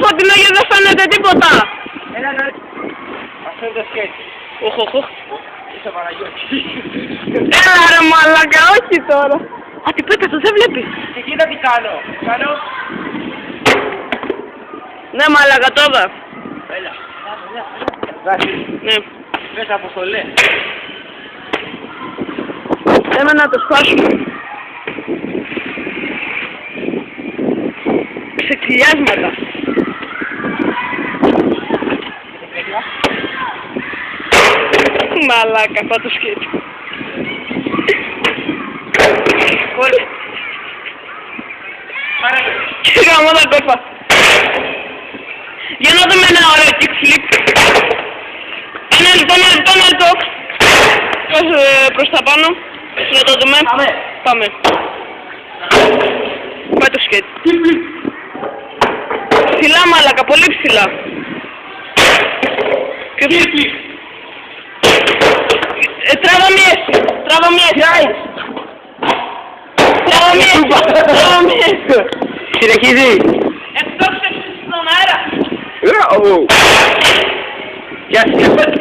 φωτεινό γιατί δεν φαίνεται τίποτα. Έλα να... Αυτό είναι το σκέτσι. Οχ. Είσαι Παναγιώτη. Έλα ρε μαλάκα, όχι τώρα. Α, τι πέτατο, δεν βλέπεις. Και κοίτα τι κάνω. Κάνω... Ναι μαλάκα, το είδα. Έλα. Βάζει. Ναι. Πες αποστολές. Έμα να το σπάσουμε. Ξεκυλιάσματα. Μαλάκα, πάω το σκέτσι. Κόλλη. Πάρε. Και γαμώ τα κόρπα. Για να δούμε ένα ωραίο kickflip. Ένα λεπτό. Προς τα πάνω. Να το δούμε. Πάμε. Πάει το σκέτσι. Ψηλά μαλάκα, πολύ ψηλά. Τράβα μία εσύ. Τράβα μία εσύ. Συνεχίζει. Εκτός στον αέρα. Γεια σας.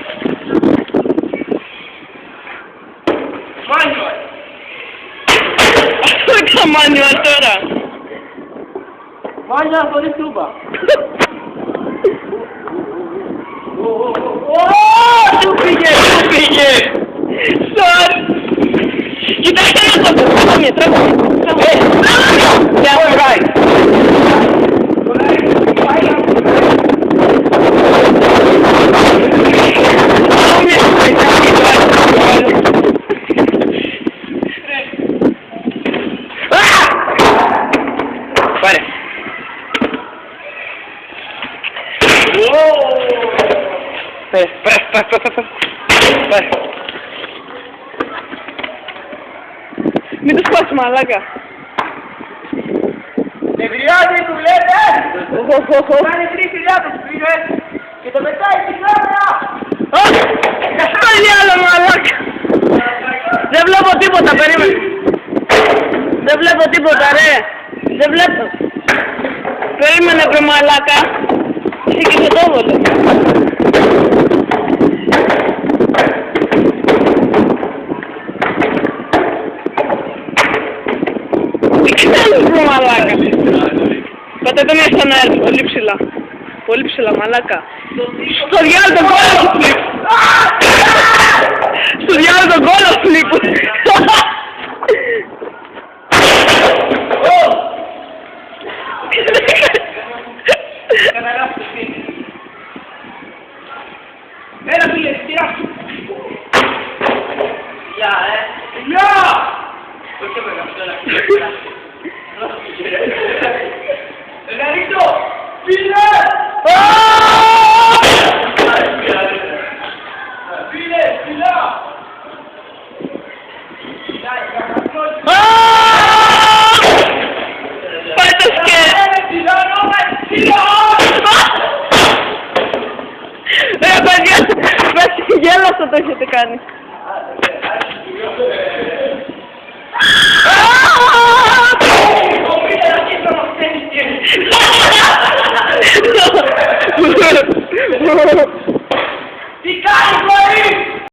Μάνιουαλ. Αυτό είναι το μάνιουαλ τώρα. Μάνιουαλ χωρίς τούμπα. Του πήγε. Sorry. Κοιτάξτε να το πω. Τράβα μία. Για να πάει. Πάρε. Πάρε. Μην το σπάσεις μαλάκα. Νευριάδη του λέτε! Κάνει 3.000 πήγες και το πετάει στην κάμερα! Πάλι άλλο μαλάκα. Δεν βλέπω τίποτα, περίμενε. Δεν βλέπω τίποτα ρε. Δεν βλέπω. Περίμενε βρε μαλάκα. Είσαι και στο τόβολο. Τι κοιτάζεις βρε μαλάκα. Πάτε το μία στον αέρα, πολύ ψηλά. Πολύ ψηλά μαλάκα. Στο διάλογο τον κόλλο φλιπ. Στο διάλογο τον κόλλο φλιπ. Καταλάβεις τι. Έλα φίλε, στηρά σου. Γεια, Γεια! Όχι το πέρα, Ελαρίτο! Φίλε! Φίλε, φιλά! Πάει το σκέτ! Ρε παιδιά, γέλαστο το έχετε κάνει. Τι κάνεις, κορί!